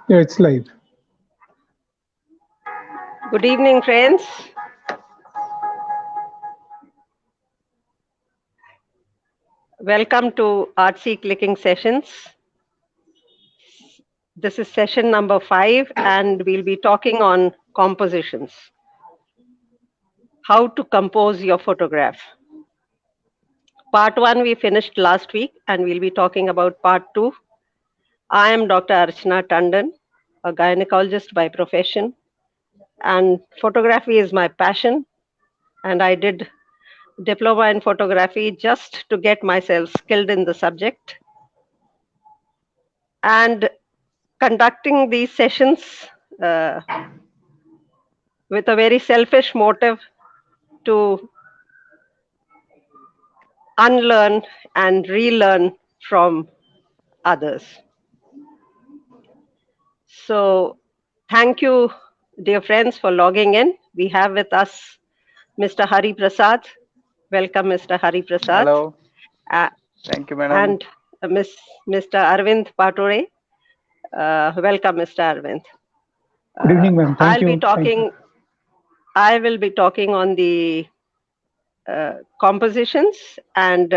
Yeah, it's live. Good evening, friends. Welcome to Artsy Clicking Sessions. This is session number 5, and we'll be talking on compositions. How to compose your photograph. Part 1 we finished last week, and we'll be talking about part 2. I am Dr. Archana Tandon, a gynecologist by profession, and photography is my passion. And I did diploma in photography just to get myself skilled in the subject. And conducting these sessions uh, with a very selfish motive to unlearn and relearn from others. So, thank you, dear friends, for logging in. We have with us Mr. Hari Prasad. Welcome, Mr. Hari Prasad. Hello. Uh, Thank you, madam. and Mr. Arvind Patore. Welcome, Mr. Arvind. Good evening, ma'am. Thank I'll be you. Thank you. talking. I will be talking on the compositions, and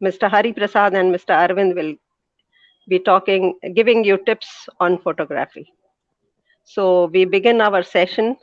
Mr. Hari Prasad and Mr. Arvind will be giving you tips on photography. So we begin our session.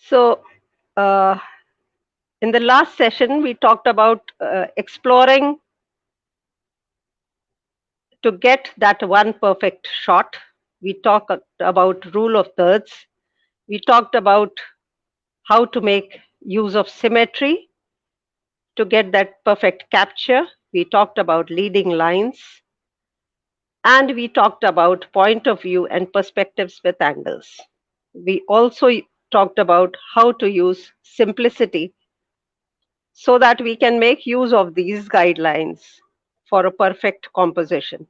So uh, in the last session, we talked about exploring to get that one perfect shot. We talked about rule of thirds. We talked about how to make use of symmetry to get that perfect capture. We talked about leading lines, and we talked about point of view and perspectives with angles. We also talked about how to use simplicity so that we can make use of these guidelines for a perfect composition.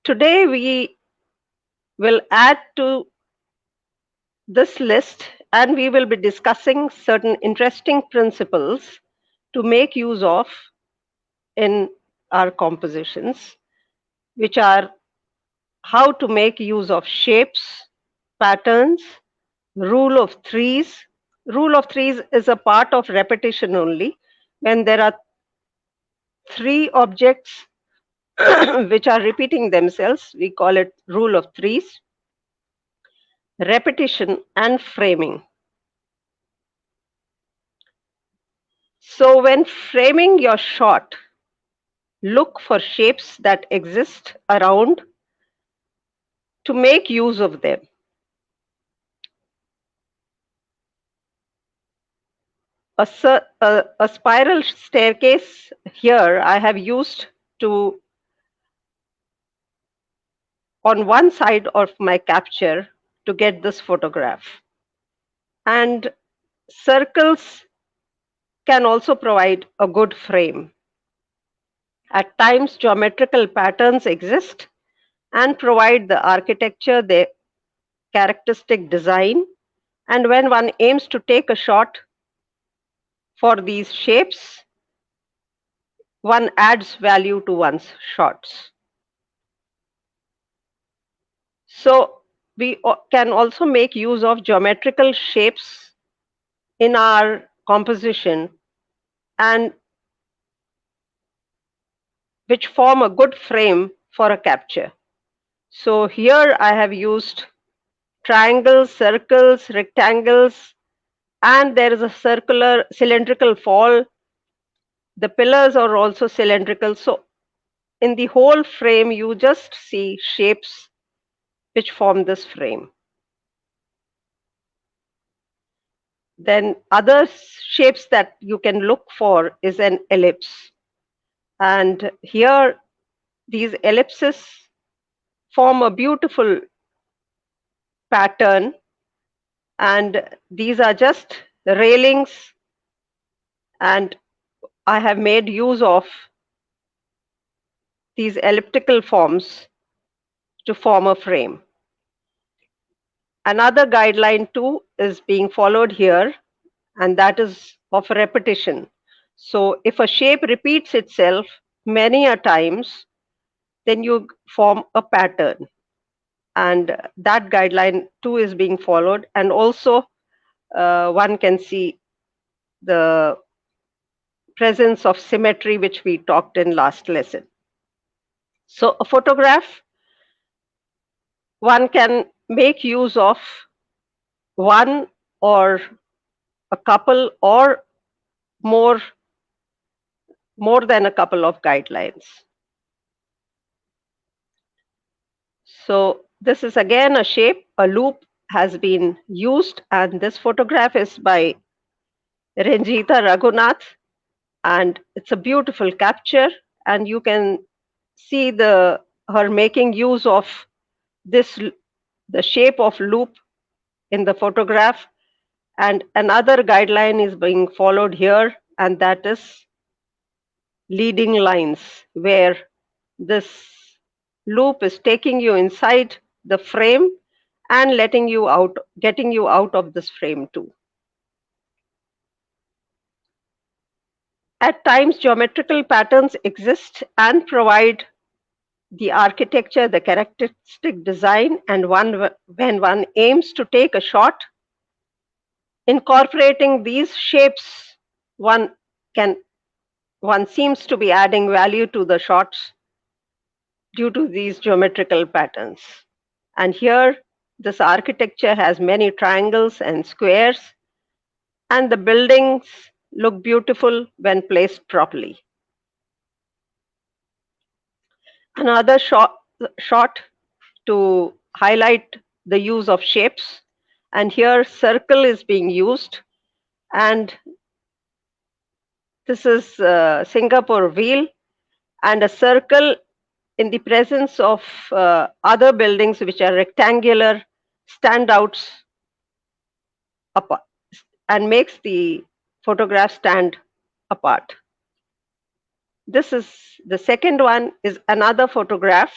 Today, we will add to this list, and we will be discussing certain interesting principles to make use of in our compositions, which are how to make use of shapes, patterns, rule of threes. Rule of threes is a part of repetition only. When there are three objects which are repeating themselves, we call it rule of threes. Repetition and framing. So, when framing your shot, look for shapes that exist around to make use of them. A spiral staircase here I have used to on one side of my capture to get this photograph. And circles can also provide a good frame. At times, geometrical patterns exist and provide the architecture, the characteristic design. And when one aims to take a shot for these shapes, one adds value to one's shots. So we can also make use of geometrical shapes in our composition and which form a good frame for a capture. So here I have used triangles, circles, rectangles, and there is a circular cylindrical fall. The pillars are also cylindrical. So in the whole frame, you just see shapes which form this frame. Then other shapes that you can look for is an ellipse. And here these ellipses form a beautiful pattern, and these are just railings, and I have made use of these elliptical forms to form a frame. Another guideline too is being followed here, and that is of repetition. So if a shape repeats itself many a times, then you form a pattern, and that guideline too is being followed. And also one can see the presence of symmetry, which we talked in last lesson. So a photograph, one can make use of one or a couple or more than a couple of guidelines. So this is again a shape, a loop has been used, and this photograph is by Ranjita Raghunath, and it's a beautiful capture, and you can see her making use of this the shape of loop in the photograph. And another guideline is being followed here, and that is leading lines, where this loop is taking you inside the frame and getting you out of this frame too. At times, geometrical patterns exist and provide the architecture, the characteristic design, and when one aims to take a shot, incorporating these shapes, one seems to be adding value to the shots due to these geometrical patterns. And here, this architecture has many triangles and squares, and the buildings look beautiful when placed properly. Another shot to highlight the use of shapes, and here circle is being used, and this is Singapore wheel, and a circle in the presence of other buildings which are rectangular standouts apart and makes the photograph stand apart. This is the second one, is another photograph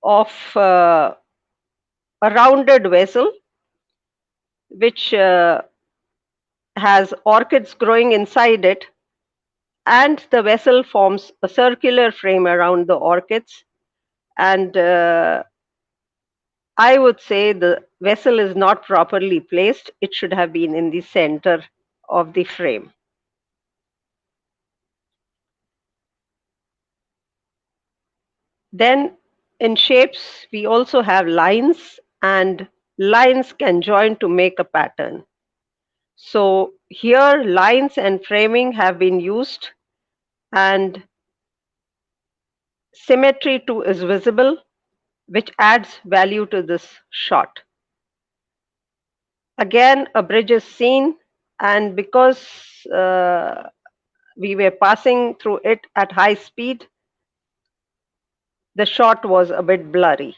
of a rounded vessel which has orchids growing inside it, and the vessel forms a circular frame around the orchids. And I would say the vessel is not properly placed. It should have been in the center of the frame. Then in shapes, we also have lines, and lines can join to make a pattern. So here lines and framing have been used, and symmetry too is visible, which adds value to this shot. Again, a bridge is seen, and because we were passing through it at high speed, the shot was a bit blurry.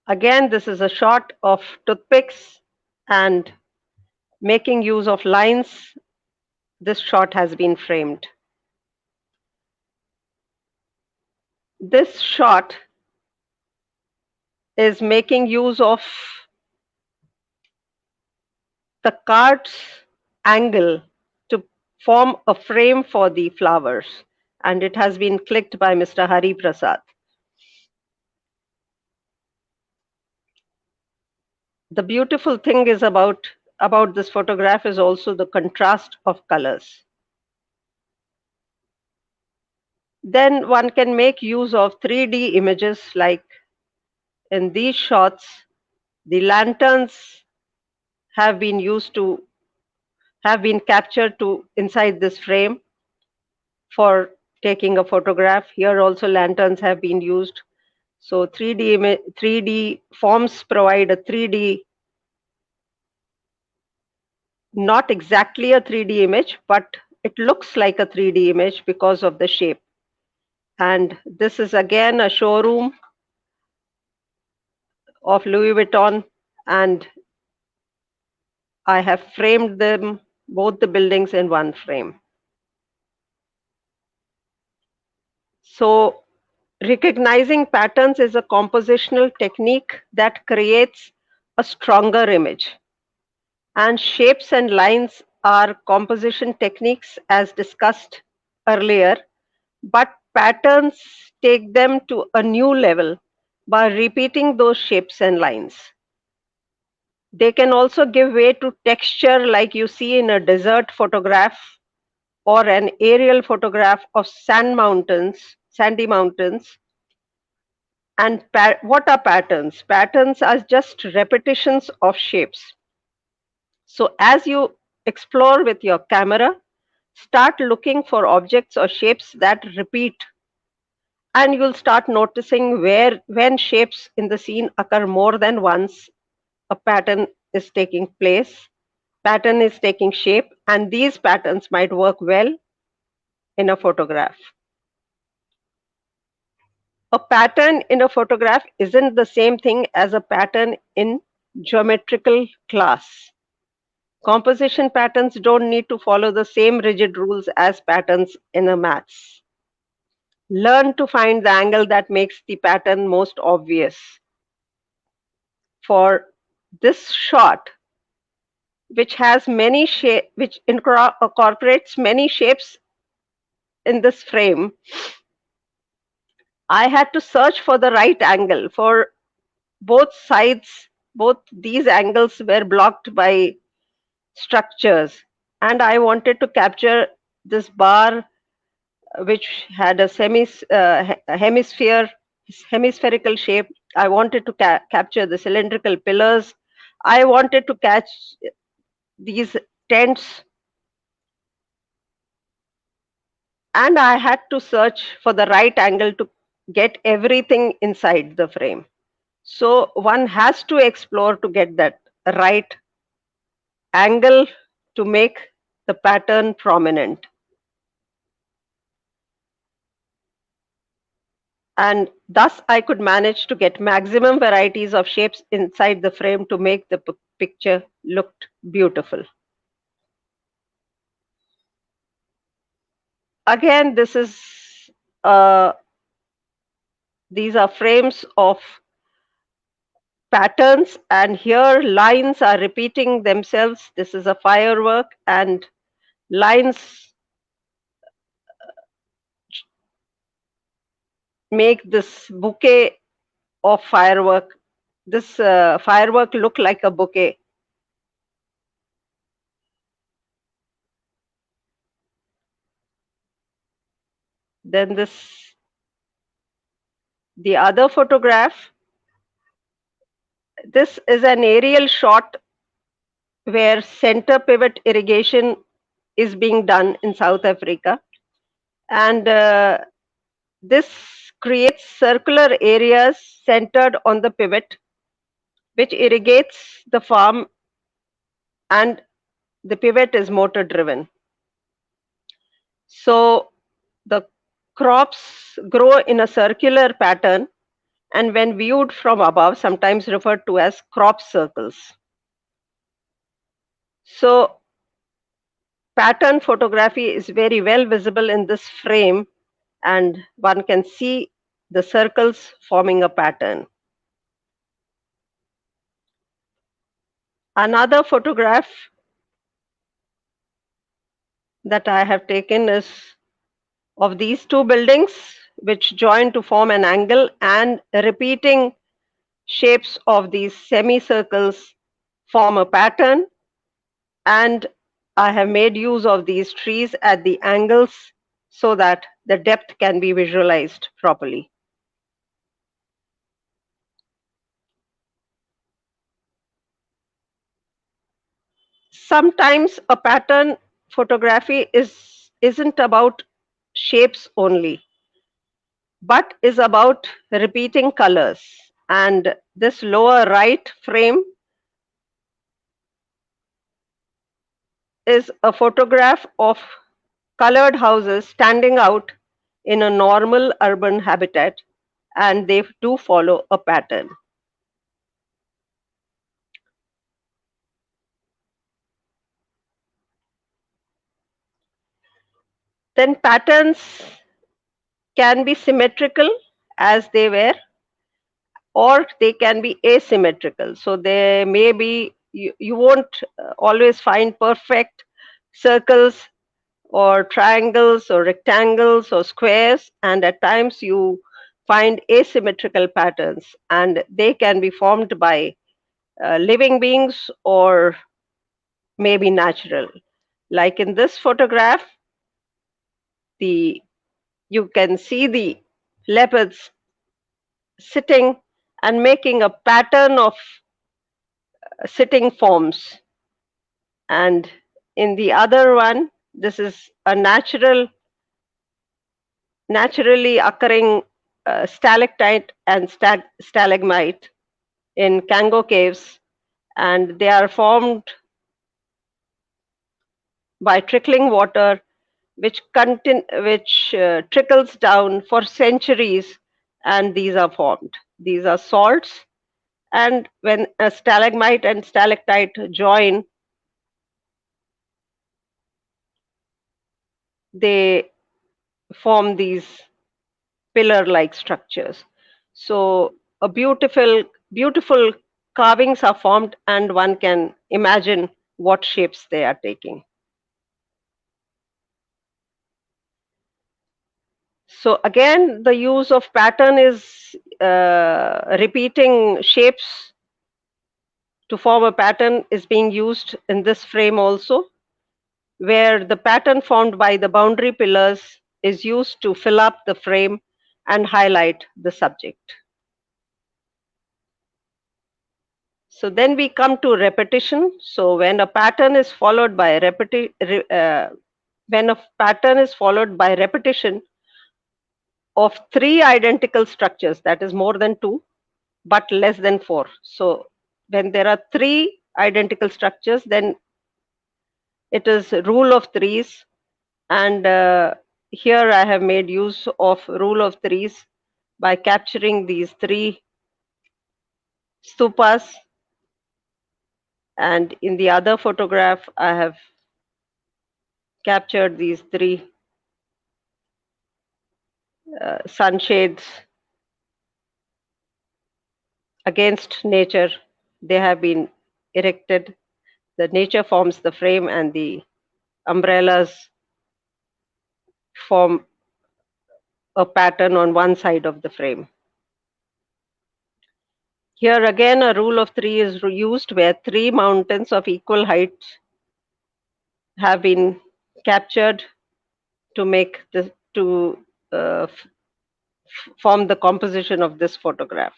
Again, this is a shot of toothpicks, and making use of lines, this shot has been framed. This shot is making use of the card's angle to form a frame for the flowers, and it has been clicked by Mr. Hari Prasad. the beautiful thing is about this photograph is also the contrast of colors. Then one can make use of 3D images, like in these shots, the lanterns have been captured to inside this frame for taking a photograph. Here also lanterns have been used. So 3D forms provide a 3D, not exactly a 3D image, but it looks like a 3D image because of the shape. And this is again a showroom of Louis Vuitton, and I have framed them, both the buildings, in one frame. So recognizing patterns is a compositional technique that creates a stronger image. And shapes and lines are composition techniques as discussed earlier, but patterns take them to a new level by repeating those shapes and lines. They can also give way to texture, like you see in a desert photograph or an aerial photograph of sandy mountains. And what are patterns? Patterns are just repetitions of shapes. So as you explore with your camera, start looking for objects or shapes that repeat, and you'll start noticing when shapes in the scene occur more than once, a pattern is taking place, pattern is taking shape, and these patterns might work well in a photograph. A pattern in a photograph isn't the same thing as a pattern in geometrical class. Composition patterns don't need to follow the same rigid rules as patterns in a maths. Learn to find the angle that makes the pattern most obvious. For this shot, which has many which incorporates many shapes in this frame, I had to search for the right angle. For both sides, both these angles were blocked by structures, and I wanted to capture this bar, which had a hemispherical shape. I wanted to capture the cylindrical pillars. I wanted to catch these tents, and I had to search for the right angle to get everything inside the frame. So one has to explore to get that right angle to make the pattern prominent. And thus I could manage to get maximum varieties of shapes inside the frame to make the picture look beautiful. Again, these are frames of patterns, and here lines are repeating themselves. This is a firework, and lines make this bouquet of firework. This firework look like a bouquet. Then the other photograph, this is an aerial shot where center pivot irrigation is being done in South Africa. And this creates circular areas centered on the pivot, which irrigates the farm, and the pivot is motor driven. So the crops grow in a circular pattern, and when viewed from above, sometimes referred to as crop circles. So pattern photography is very well visible in this frame, and one can see the circles forming a pattern. Another photograph that I have taken is of these two buildings, which join to form an angle, and repeating shapes of these semicircles form a pattern, and I have made use of these trees at the angles so that the depth can be visualized properly. Sometimes a pattern photography isn't about shapes only, but is about repeating colors. And this lower right frame is a photograph of colored houses standing out in a normal urban habitat, and they do follow a pattern. Then patterns can be symmetrical as they were, or they can be asymmetrical. So they may be, you won't always find perfect circles or triangles or rectangles or squares, and at times you find asymmetrical patterns, and they can be formed by living beings or maybe natural. Like in this photograph, the you can see the leopards sitting and making a pattern of sitting forms. And in the other one, this is a naturally occurring stalactite and stalagmite in Kango caves, and they are formed by trickling water, which trickles down for centuries, and these are formed. These are salts, and when a stalagmite and stalactite join, they form these pillar-like structures. So a beautiful carvings are formed, and one can imagine what shapes they are taking. So again, the use of pattern is repeating shapes to form a pattern is being used in this frame also, where the pattern formed by the boundary pillars is used to fill up the frame and highlight the subject. So then we come to repetition. So when a pattern is followed by repetition of three identical structures, that is more than two, but less than four. So when there are three identical structures, then it is rule of threes. And here I have made use of rule of threes by capturing these three stupas. And in the other photograph, I have captured these three sunshades against nature. They have been erected. The nature forms the frame, and the umbrellas form a pattern on one side of the frame. Here again, a rule of three is used where three mountains of equal height have been captured to make the to form the composition of this photograph.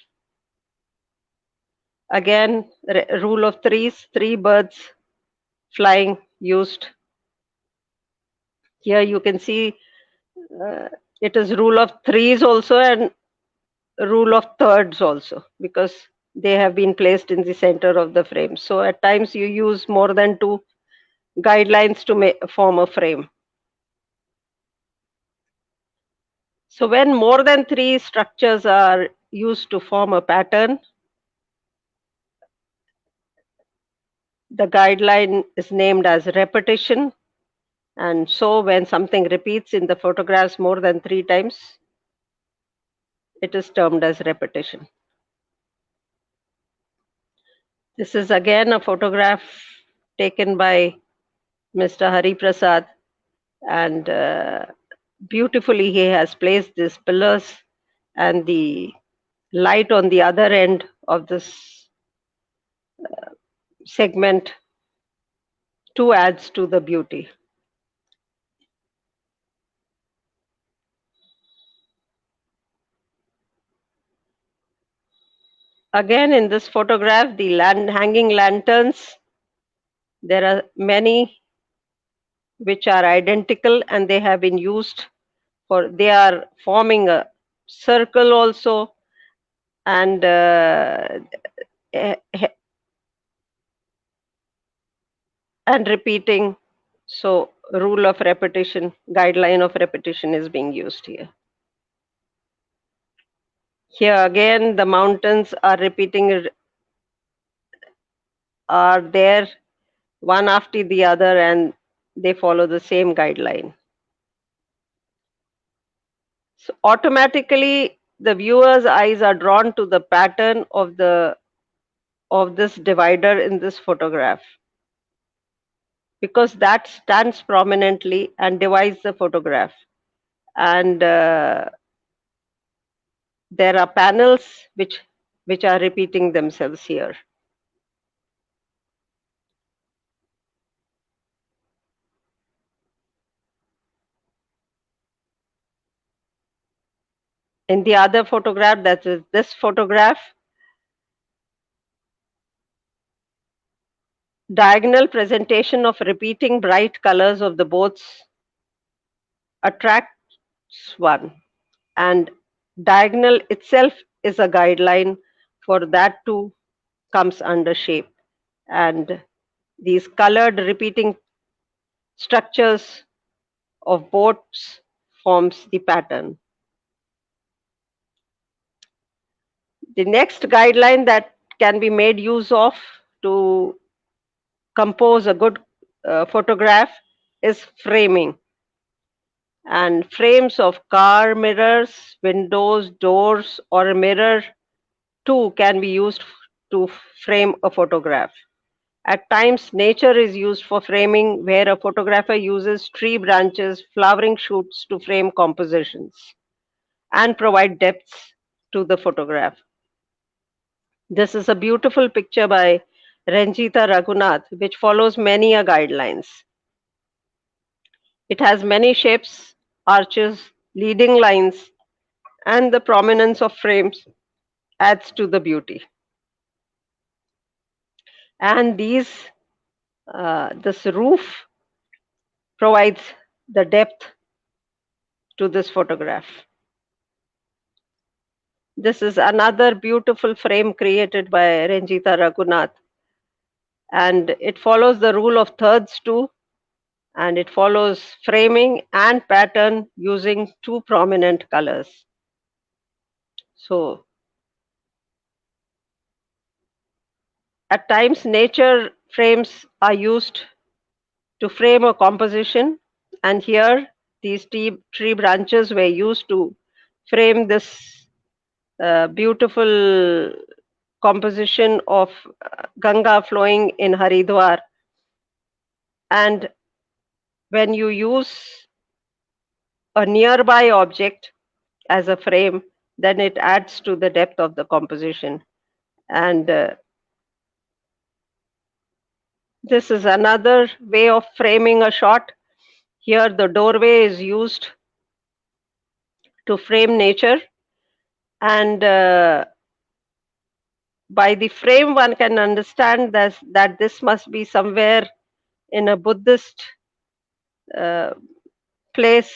Again, rule of threes, three birds flying used. Here you can see it is rule of threes also and rule of thirds also, because they have been placed in the center of the frame. So at times you use more than two guidelines to form a frame. So when more than three structures are used to form a pattern, the guideline is named as repetition. And so when something repeats in the photographs more than three times, it is termed as repetition. This is again a photograph taken by Mr. Hari Prasad, and beautifully he has placed these pillars and the light on the other end of this segment too adds to the beauty. Again, in this photograph, the hanging lanterns, there are many which are identical and they have been used they are forming a circle also, and eh, eh, and repeating. So rule of repetition, guideline of repetition is being used here. Here again, the mountains are repeating, are there one after the other, and they follow the same guideline. So automatically, the viewer's eyes are drawn to the pattern of this divider in this photograph, because that stands prominently and divides the photograph. And there are panels which are repeating themselves here. In the other photograph, that is this photograph, diagonal presentation of repeating bright colors of the boats attracts one, and diagonal itself is a guideline for that too comes under shape, and these colored repeating structures of boats forms the pattern. The next guideline that can be made use of to compose a good photograph is framing. And frames of car mirrors, windows, doors, or a mirror too can be used to frame a photograph. At times, nature is used for framing, where a photographer uses tree branches, flowering shoots to frame compositions and provide depths to the photograph. This is a beautiful picture by Ranjita Raghunath, which follows many guidelines. It has many shapes, arches, leading lines, and the prominence of frames adds to the beauty. And this roof provides the depth to this photograph. This is another beautiful frame created by Ranjita Raghunath, and it follows the rule of thirds too, and it follows framing and pattern using two prominent colors. So at times nature frames are used to frame a composition, and here these tree branches were used to frame this beautiful composition of Ganga flowing in Haridwar. And when you use a nearby object as a frame, then it adds to the depth of the composition. And this is another way of framing a shot. Here, the doorway is used to frame nature, and by the frame, one can understand that this must be somewhere in a Buddhist uh, place,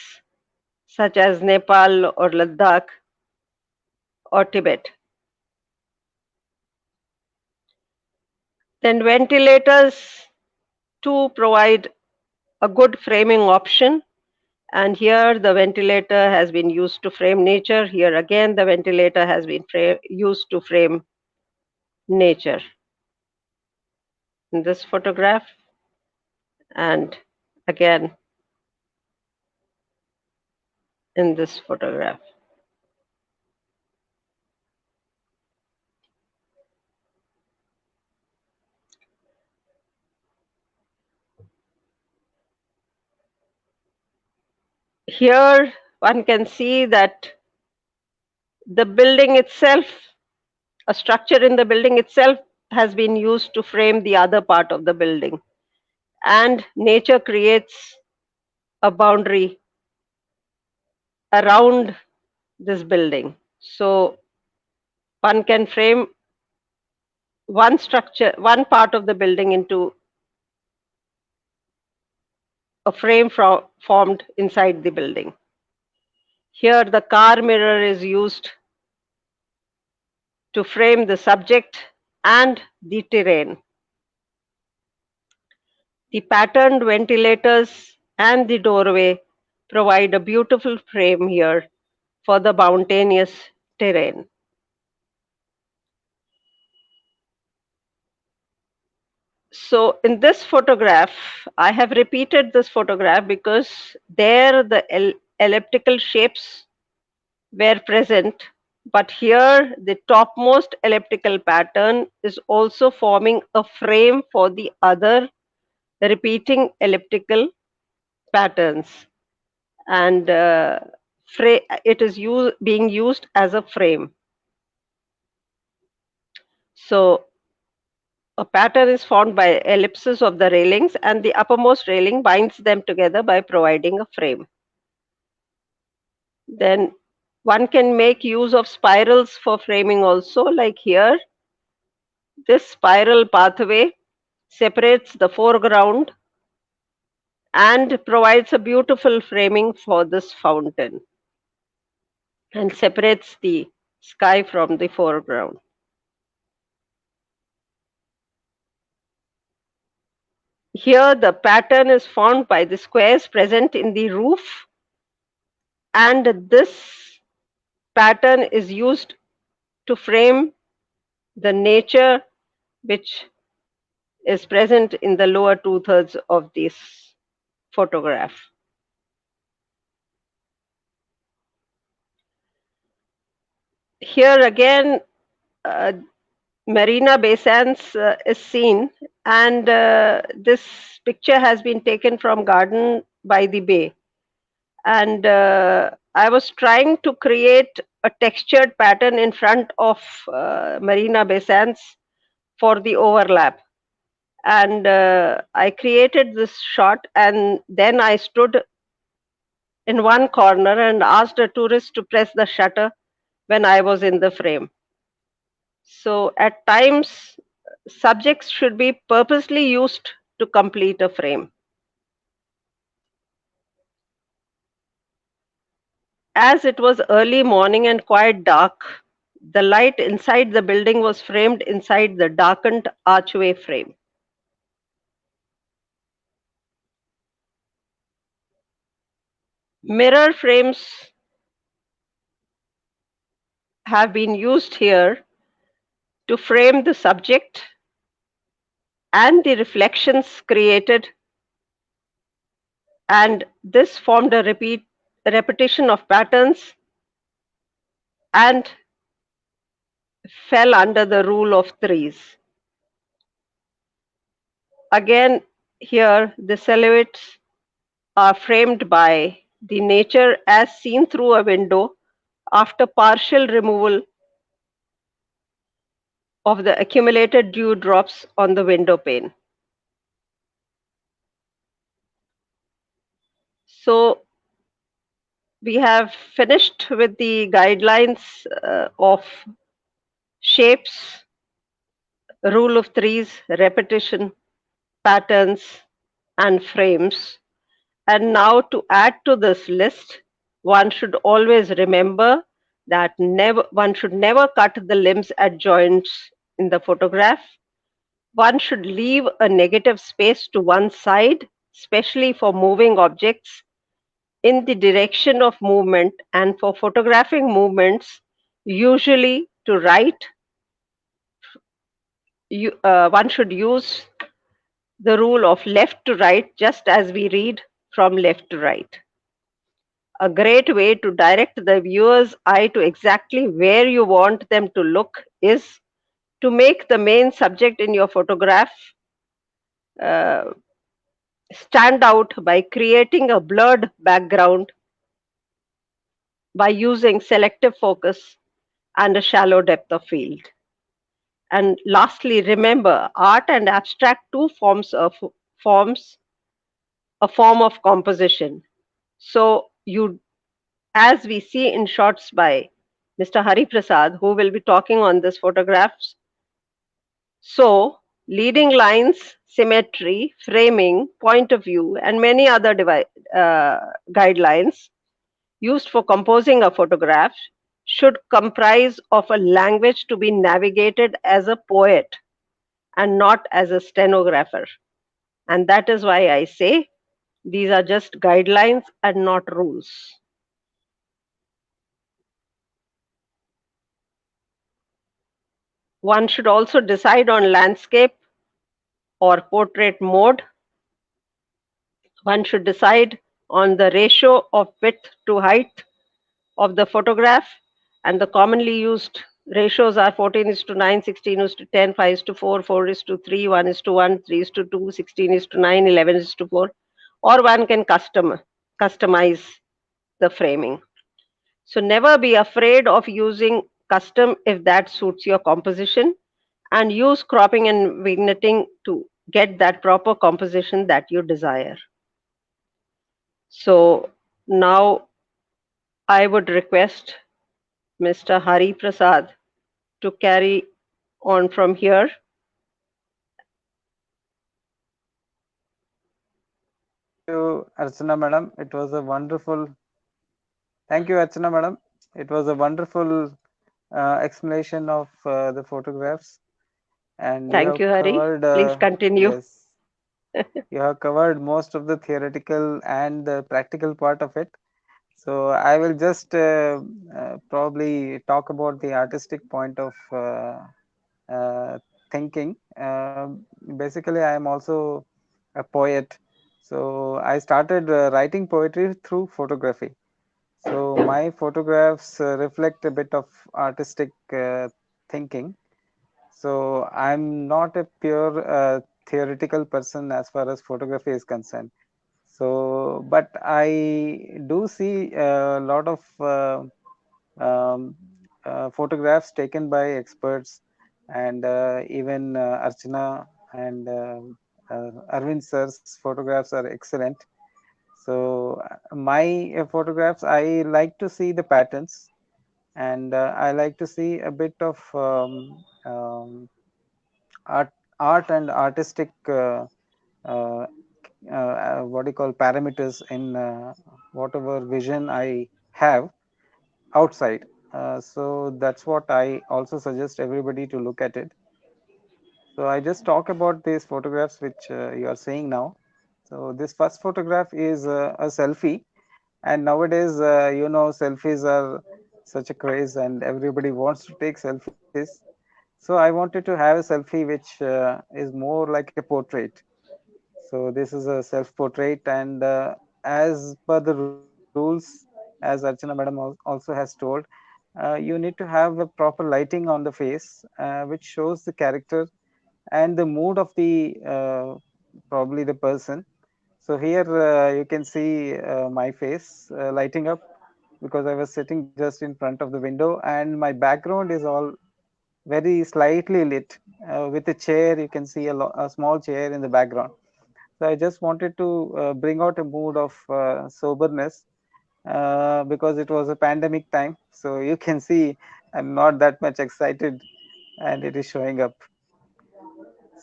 such as Nepal or Ladakh or Tibet. Then ventilators too provide a good framing option. And here the ventilator has been used to frame nature. Here again, the ventilator has been used to frame nature in this photograph. And again, in this photograph. Here one can see that the building itself, a structure in the building itself has been used to frame the other part of the building. And nature creates a boundary around this building. So one can frame one structure, one part of the building into a frame formed inside the building. Here, the car mirror is used to frame the subject and the terrain. The patterned ventilators and the doorway provide a beautiful frame here for the mountainous terrain. So in this photograph, I have repeated this photograph because there the elliptical shapes were present, but here the topmost elliptical pattern is also forming a frame for the other repeating elliptical patterns, and it is being used as a frame. So a pattern is formed by ellipses of the railings, and the uppermost railing binds them together by providing a frame. Then one can make use of spirals for framing also, like here. This spiral pathway separates the foreground and provides a beautiful framing for this fountain and separates the sky from the foreground. Here, the pattern is formed by the squares present in the roof, and this pattern is used to frame the nature which is present in the lower two-thirds of this photograph. Here again, Marina Bay Sands is seen, and this picture has been taken from Garden by the Bay. And I was trying to create a textured pattern in front of Marina Bay Sands for the overlap. And I created this shot, and then I stood in one corner and asked a tourist to press the shutter when I was in the frame. So at times, subjects should be purposely used to complete a frame. As it was early morning and quite dark, the light inside the building was framed inside the darkened archway frame. Mirror frames have been used here to frame the subject and the reflections created, and this formed a repetition of patterns and fell under the rule of threes. Again, here the silhouettes are framed by the nature as seen through a window after partial removal of the accumulated dew drops on the window pane. So we have finished with the guidelines of shapes, rule of threes, repetition, patterns, and frames. And now to add to this list, one should always remember that one should never cut the limbs at joints in the photograph. One should leave a negative space to one side, especially for moving objects in the direction of movement, and for photographing movements, usually to right. One should use the rule of left to right, just as we read from left to right. A great way to direct the viewer's eye to exactly where you want them to look is to make the main subject in your photograph stand out by creating a blurred background by using selective focus and a shallow depth of field. And lastly, remember, art and abstract two forms a form of composition. So you, as we see in shots by Mr. Hari Prasad, who will be talking on this photographs. So leading lines, symmetry, framing, point of view, and many other guidelines used for composing a photograph should comprise of a language to be navigated as a poet and not as a stenographer. And that is why I say these are just guidelines and not rules. One should also decide on landscape or portrait mode. One should decide on the ratio of width to height of the photograph, and the commonly used ratios are 14 is to 9, 16 is to 10, 5 is to 4, 4 is to 3, 1 is to 1, 3 is to 2, 16 is to 9, 11 is to 4, or one can customize the framing. So never be afraid of using custom if that suits your composition, and use cropping and vignetting to get that proper composition that you desire. So now I would request Mr. Hari Prasad to carry on from here. Thank you, Archana madam. It was a wonderful. Thank you, Archana madam. It was a wonderful explanation of the photographs, and you Thank have you, Hari. covered. Please continue. Yes, you have covered most of the theoretical and the practical part of it. So I will just probably talk about the artistic point of uh, thinking. Basically, I am also a poet. So I started writing poetry through photography. So my photographs reflect a bit of artistic thinking. So I'm not a pure theoretical person as far as photography is concerned. So, but I do see a lot of um, photographs taken by experts, and even Archana and Arvind sir's photographs are excellent. So, my photographs, I like to see the patterns, and I like to see a bit of art, art and artistic. Uh, what do you call parameters in whatever vision I have outside. So that's what I also suggest everybody to look at it. So I just talk about these photographs which you are seeing now. So this first photograph is a selfie, and nowadays selfies are such a craze, and everybody wants to take selfies. So I wanted to have a selfie which is more like a portrait. So this is a self-portrait, and as per the rules, as Archana madam also has told, you need to have a proper lighting on the face, which shows the character and the mood of the probably the person. So here you can see my face lighting up because I was sitting just in front of the window, and my background is all very slightly lit with a chair. You can see a small chair in the background. So I just wanted to bring out a mood of soberness because it was a pandemic time. So you can see I'm not that much excited, and it is showing up.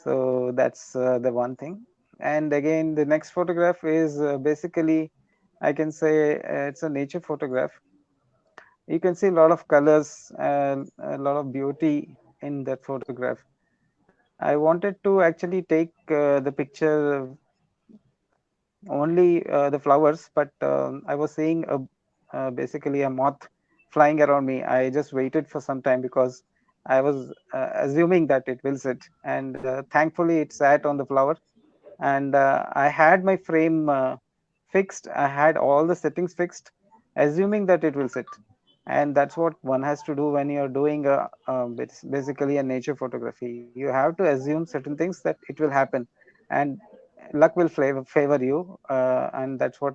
So that's the one thing. And again, the next photograph is basically, I can say it's a nature photograph. You can see a lot of colors and a lot of beauty in that photograph. I wanted to actually take the picture only the flowers, but I was seeing basically a moth flying around me. I just waited for some time because I was assuming that it will sit, and thankfully it sat on the flower. And I had my frame fixed. I had all the settings fixed, assuming that it will sit. And that's what one has to do when you're doing basically a nature photography. You have to assume certain things that it will happen, and luck will favor you. And that's what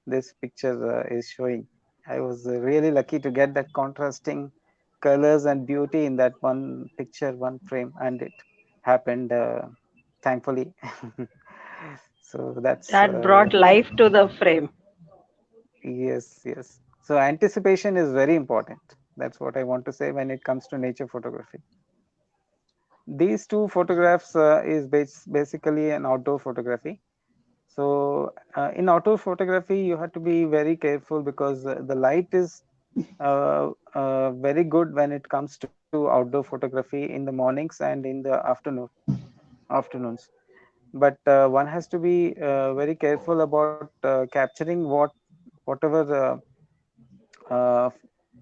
this picture is showing. I was really lucky to get that contrasting colors and beauty in that one picture, one frame, and it happened thankfully. So that's That brought life to the frame. yes, yes. So anticipation is very important. That's what I want to say when it comes to nature photography. These two photographs is basically an outdoor photography. So in outdoor photography, you have to be very careful because the light is very good when it comes to outdoor photography in the mornings and in the afternoons. But one has to be very careful about capturing whatever uh,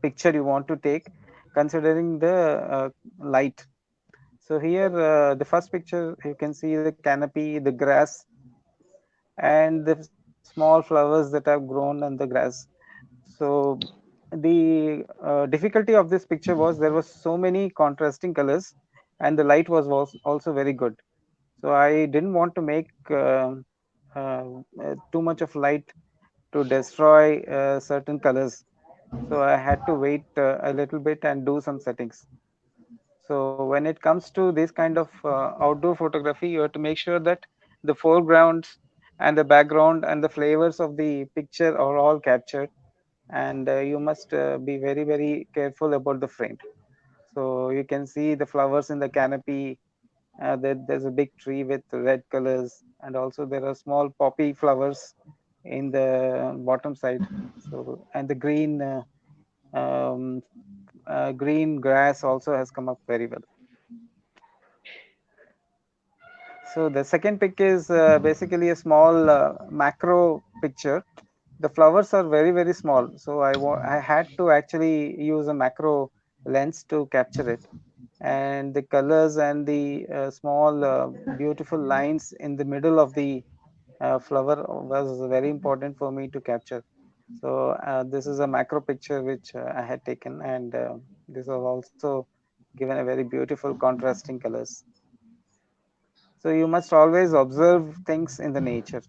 picture you want to take, considering the light. So here, the first picture, you can see the canopy, the grass, and the small flowers that have grown on the grass. So the difficulty of this picture was there was so many contrasting colors, and the light was also very good. So I didn't want to make too much of light to destroy certain colors. So I had to wait a little bit and do some settings. So when it comes to this kind of outdoor photography, you have to make sure that the foregrounds and the background and the flavors of the picture are all captured, and you must be very careful about the frame. So you can see the flowers in the canopy. There's a big tree with red colors, and also there are small poppy flowers in the bottom side. So and the um, green grass also has come up very well. So the second pic is basically a small macro picture. The flowers are very small, so I had to actually use a macro lens to capture it, and the colors and the small beautiful lines in the middle of the flower was very important for me to capture. So this is a macro picture which I had taken, and this was also given a very beautiful contrasting colors. So you must always observe things in the nature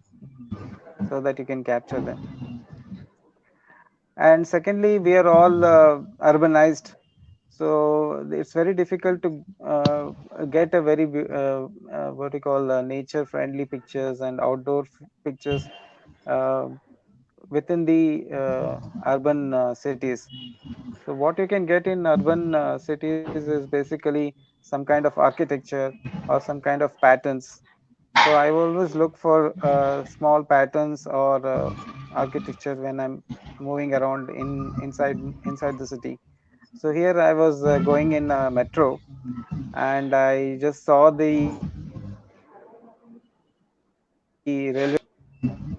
so that you can capture them. And secondly, we are all urbanized, so it's very difficult to get a very what you call nature friendly pictures and outdoor pictures uh, within the urban cities. So what you can get in urban cities is basically some kind of architecture or some kind of patterns. So I always look for small patterns or architecture when I'm moving around inside the city. So here I was going in metro, and I just saw the railway tracks, and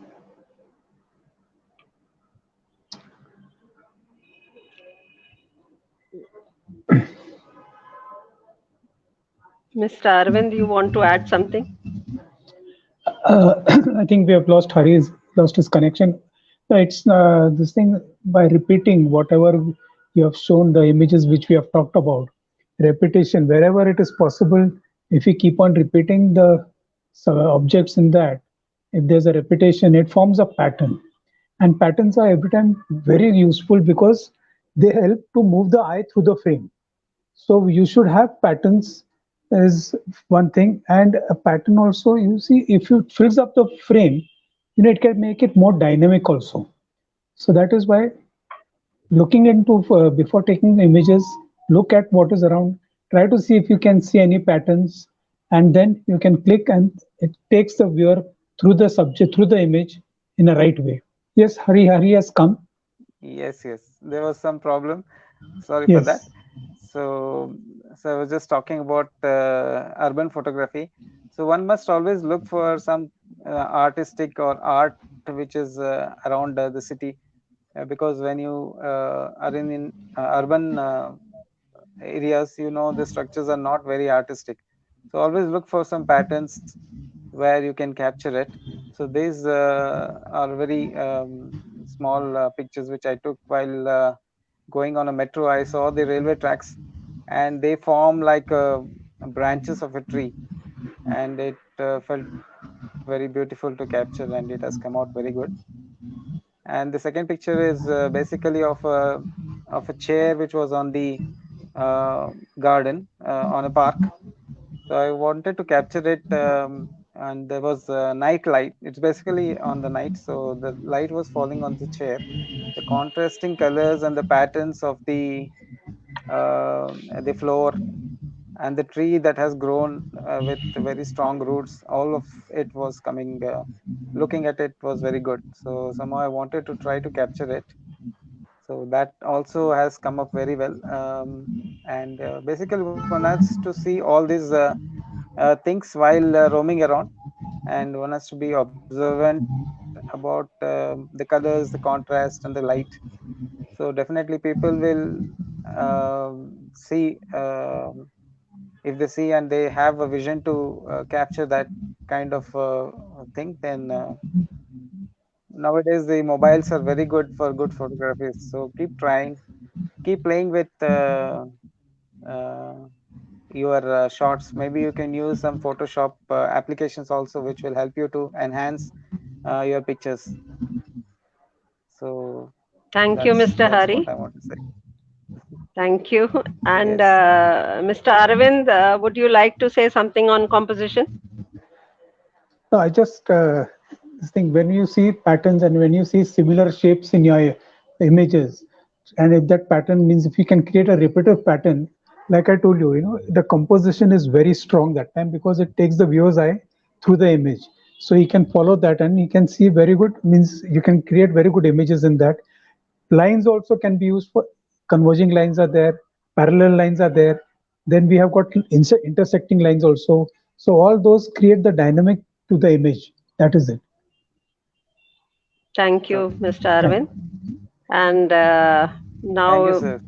Mr. Arvind, you want to add something? I think we have lost Hari's lost his connection. It's this thing by repeating whatever you have shown, the images which we have talked about. Repetition wherever it is possible. If we keep on repeating the objects in that, if there's a repetition, it forms a pattern. And patterns are every time very useful because they help to move the eye through the frame. So you should have patterns is one thing, and a pattern also. You see, if it fills up the frame, it can make it more dynamic also. So that is why looking into before taking the images, look at what is around. Try to see if you can see any patterns, and then you can click, and it takes the viewer through the subject through the image in a right way. Yes, Hari has come. yes, there was some problem. Sorry for that. Yes. So, so I was just talking about urban photography. So one must always look for some artistic or art which is around the city, because when you are in urban areas, the structures are not very artistic. So always look for some patterns where you can capture it. So these are very small pictures which I took while going on a metro. I saw the railway tracks, and they form like branches of a tree, and it felt very beautiful to capture, and it has come out very good. And the second picture is basically of a chair which was on the garden on a park. So I wanted to capture it, and there was a night light. It's basically on the night, so the light was falling on the chair. The contrasting colors and the patterns of the floor and the tree that has grown with very strong roots. All of it was coming. Looking at it was very good. So somehow I wanted to try to capture it. So that also has come up very well. And basically, one has to see all these things while roaming around, and one has to be observant about the colors, the contrast, and the light. So definitely, people will see, if they see and they have a vision to capture that kind of thing. Then nowadays the mobiles are very good for good photography. So keep trying, keep playing with uh, your shots. Maybe you can use some Photoshop applications also, which will help you to enhance your pictures. So Thank you, Mr. that's what Hari. I want to say. Thank you. And Yes. Mr. Arvind, would you like to say something on composition? No, I just think when you see patterns and when you see similar shapes in your images, and if that pattern means if you can create a repetitive pattern, like I told you, the composition is very strong that time because it takes the viewer's eye through the image. So he can follow that and he can see very good, means you can create very good images in that. Lines also can be used for converging lines are there, parallel lines are there. Then we have got intersecting lines also. So all those create the dynamic to the image. That is it. Thank So you, Mr. Thank, Arvind. And thank you, now, sir.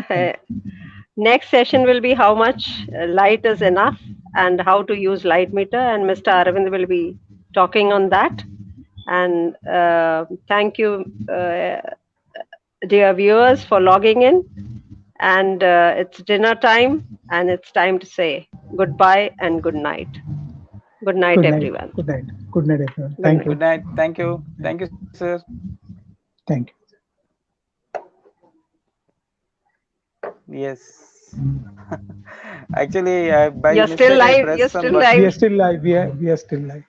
thank next session will be how much light is enough and how to use light meter. And Mr. Arvind will be talking on that. And thank you, dear viewers, for logging in. And it's dinner time, and it's time to say goodbye and good night. Good night, Good night. everyone. Good night. Good night, everyone. Good Thank night. you. Good night. Thank you. Thank you, sir. Thank you. Yes. Actually, by You're still mistake, I live. pressed You're some still We button. are live. still live. We are still live.